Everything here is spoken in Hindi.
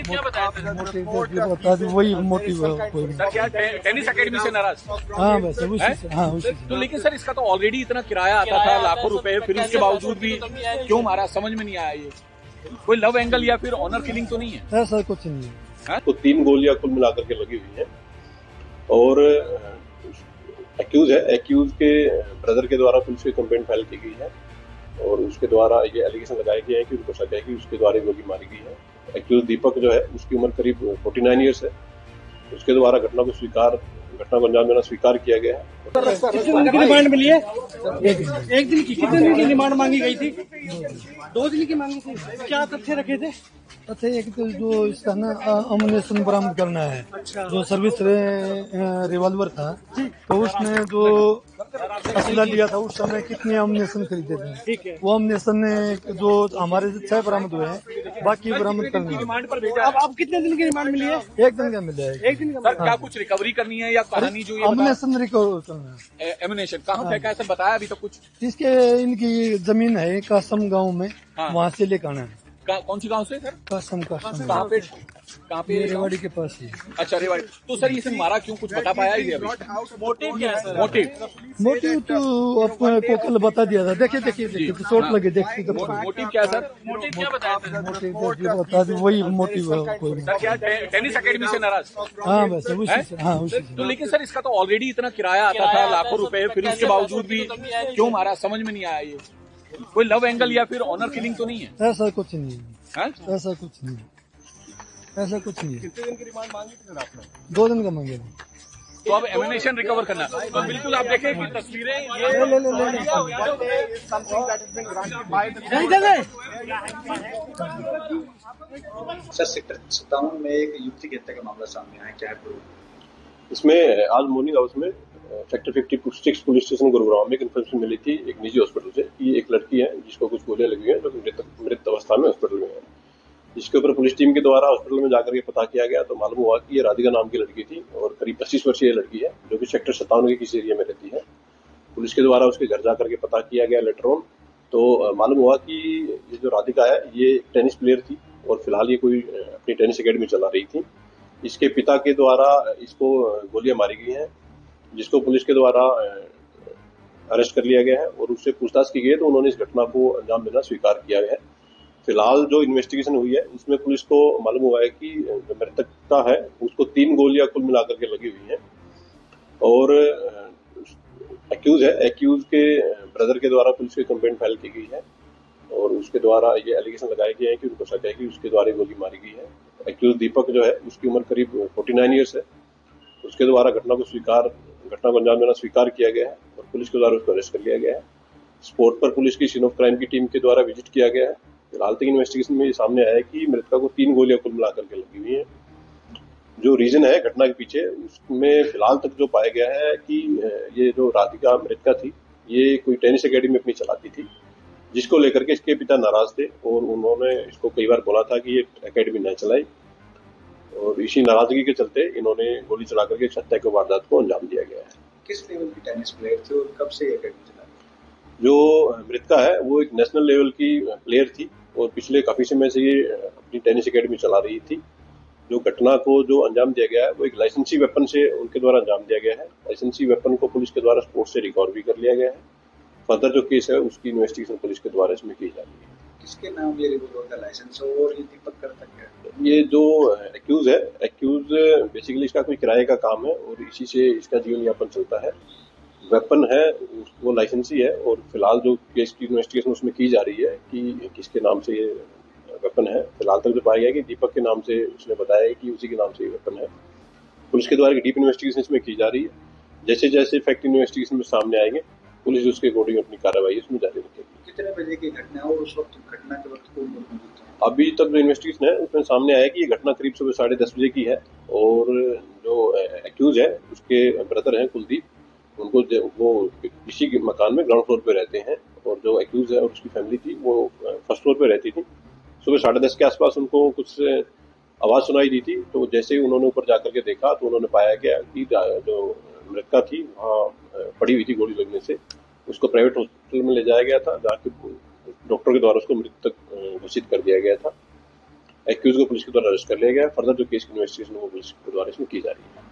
क्या बताया था? बता दी वही मोटिव है कोई। सर क्या टेनिस एकेडमी से नाराज? हाँ वैसे उसी से, हाँ उसी से। तो लेकिन सर इसका तो ऑलरेडी इतना किराया आता था लाखों रुपए, फिर उसके बावजूद भी क्यों मारा, समझ में नहीं आया। ये कोई लव एंगल या फिर ऑनर किलिंग तो नहीं है? ऐसा कुछ नहीं है। तो 3 गोलियां कुल मिलाकर के लगी हुई है और एक्यूज के ब्रदर के द्वारा पुलिस की कंप्लेंट फाइल की गई है और उसके द्वारा ये एलिगेशन लगाए गए हैं कि उनको शक है कि उसके द्वारा गोली मारी गई है। एक्यूज दीपक जो है उसकी उम्र करीब 49 ईयर्स है। उसके द्वारा घटना को अंजाम देना स्वीकार किया गया है। कितने दिन की रिमांड मिली है? एक दिन की। कितने दिन की रिमांड मांगी गई थी? 2 दिन की मांगी थी। क्या तथ्य रखे थे? अच्छा, एक तो जो इसका ना अम्युनिशन बरामद करना है। अच्छा। जो सर्विस रिवॉल्वर था तो उसने जो असला लिया था उस समय कितने अम्युनिशन खरीदे थे। ठीक है। वो अम्युनिशन ने जो हमारे 6 बरामद हुए हैं, बाकी बरामद करनी है। रिमांड पर भेजा। अब कितने दिन की रिमांड मिली है? 1 दिन का मिला है। 1 दिन का। सर क्या कुछ रिकवरी करनी है या कहानी जो ये अम्युनिशन रिकवर करना है। एमिनेशन कहाँ फेंका है, बताया अभी तक कुछ? इसके इनकी जमीन है कासम गांव में, वहाँ से लेकर आना है। कौन सी गांव से सर? कासम कहाँ पे? रेवाड़ी के पास ही। अच्छा रेवाड़ी। तो सर इसे मारा क्यों, कुछ बता पाया ही अभी? मोटिव क्या है सर? मोटिव तो आपको कल बता दिया था। देखिए तो चोट लगे। देखिए तो मोटिव क्या है सर? मोटिव क्या बताया था? मोटिव बता दी वही मोटिव है कोई। सर क्या टेनिस एकेडमी से नाराज? हाँ वैसे उसी से, हाँ उसी से। तो लेकिन सर इसका तो ऑलरेडी इतना किराया आता था लाखों रुपए, फिर उसके बावजूद भी क्यों मारा, समझ में नहीं आया। ये कोई लव एंगल या फिर ऑनर किलिंग तो नहीं है? ऐसा कुछ नहीं है। ऐसा कुछ नहीं है। कितने दिन की रिमांड मांगी थी सर आपने? 2 दिन का मांगे। तो अब एमिनेशन रिकवर करना। तो बिल्कुल आप देखें कि तस्वीरें ये सर सेक्टर 57 में एक युवती की हत्या का मामला सामने आया, क्या है पूरा? इसमें आज मॉर्निंग हाउस में सेक्टर 56 पुलिस स्टेशन गुरुग्राम में एक इन्फॉर्मेशन मिली थी एक निजी हॉस्पिटल से कि एक लड़की है जिसको कुछ गोलियां लगी हैं, जो मृत अवस्था में हॉस्पिटल में है। जिसके ऊपर पुलिस टीम के द्वारा हॉस्पिटल में जाकर के पता किया गया तो मालूम हुआ कि ये राधिका नाम की लड़की थी और करीब 25 वर्षीय लड़की है जो कि सेक्टर 57 के किसी एरिया में रहती है। पुलिस के द्वारा उसके घर जाकर के पता किया गया लेटर ऑन, तो मालूम हुआ कि ये जो राधिका है ये टेनिस प्लेयर थी और फिलहाल ये कोई अपनी टेनिस अकेडमी चला रही थी। इसके पिता के द्वारा इसको गोलियां मारी गई हैं, जिसको पुलिस के द्वारा अरेस्ट कर लिया गया है और उससे पूछताछ की गई तो उन्होंने इस घटना को अंजाम देना स्वीकार किया है। फिलहाल जो इन्वेस्टिगेशन हुई है उसमें पुलिस को मालूम हुआ है कि जो मृतकता है उसको 3 गोलियां कुल मिलाकर के लगी हुई हैं और एक्यूज के ब्रदर के द्वारा पुलिस की कंप्लेंट फाइल की गई है और उसके द्वारा ये एलिगेशन लगाए गए हैं कि उनको शक है कि उसके द्वारा गोली मारी गई है। एक्यूज दीपक जो है उसकी उम्र करीब 49 ईयर्स है। उसके द्वारा घटना को अंजाम देना स्वीकार किया गया है और पुलिस के द्वारा उसको अरेस्ट कर लिया गया है। स्पॉट पर पुलिस की सीन ऑफ क्राइम की टीम के द्वारा विजिट किया गया है। फिलहाल तक इन्वेस्टिगेशन में ये सामने आया है कि मृतका को 3 गोलियां कुल मिलाकर के लगी हुई हैं। जो रीजन है घटना के पीछे उसमें फिलहाल तक जो पाया गया है कि ये जो राधिका मृतका थी ये कोई टेनिस अकेडमी अपनी चलाती थी, जिसको लेकर के इसके पिता नाराज थे और उन्होंने इसको कई बार बोला था कि ये अकेडमी न चलाई और इसी नाराजगी के चलते इन्होंने गोली चला करके हत्या की वारदात को अंजाम दिया गया है। किस लेवल की टेनिस प्लेयर थी और कब से ये अकेडमी चला? जो मृतका है वो एक नेशनल लेवल की प्लेयर थी और पिछले काफी समय से ये अपनी टेनिस अकेडमी चला रही थी। जो घटना को जो अंजाम दिया गया है वो एक लाइसेंसी वेपन से उनके द्वारा अंजाम दिया गया है। लाइसेंसी वेपन को पुलिस के द्वारा स्पोर्ट से रिकवर भी कर लिया गया है। फर्दर जो केस है उसकी इन्वेस्टिगेशन पुलिस के द्वारा इसमें की जा रही है। किसके नाम ये रिवॉल्वर का लाइसेंस और ये दीपक करता क्या है? ये जो एक्यूज बेसिकली इसका कोई किराए का काम है और इसी से इसका जीवन यापन चलता है। वेपन है वो लाइसेंसी है और फिलहाल जो केस की इन्वेस्टिगेशन उसमें की जा रही है कि किसके नाम से ये वेपन है। फिलहाल तक जो पाया गया कि दीपक के नाम से उसने बताया कि उसी के नाम से ये वेपन है। पुलिस के द्वारा डीप इन्वेस्टिगेशन इसमें की जा रही है। जैसे जैसे फैक्ट इन्वेस्टिगेशन में सामने आएंगे पुलिस उसके अकॉर्डिंग अपनी कार्रवाई इसमें जारी रखेगी। कितने बजे की घटना है और उस वक्त घटना के वक्त कौन मौजूद था? अभी तक जो इन्वेस्टिगेशन है उसमें सामने आया कि ये घटना करीब सुबह 10:30 बजे की है और जो एक्यूज है उसके ब्रदर हैं कुलदीप, उनको वो इसी मकान में ग्राउंड फ्लोर पे रहते हैं और जो एक्यूज है और उसकी फैमिली थी वो फर्स्ट फ्लोर पे रहती थी। सुबह 10:30 के आसपास उनको कुछ आवाज सुनाई दी थी, तो जैसे ही उन्होंने ऊपर जाकर के देखा तो उन्होंने पाया गया कि जो मृतका थी वहाँ पड़ी हुई थी गोली लगने से। उसको प्राइवेट हॉस्पिटल में ले जाया गया था जहाँ के डॉक्टर के द्वारा उसको मृतक घोषित कर दिया गया था। एक्यूज को पुलिस के द्वारा अरेस्ट कर लिया गया। फर्दर जो केस की इन्वेस्टिगेशन वो पुलिस के द्वारा इसमें की जा रही है।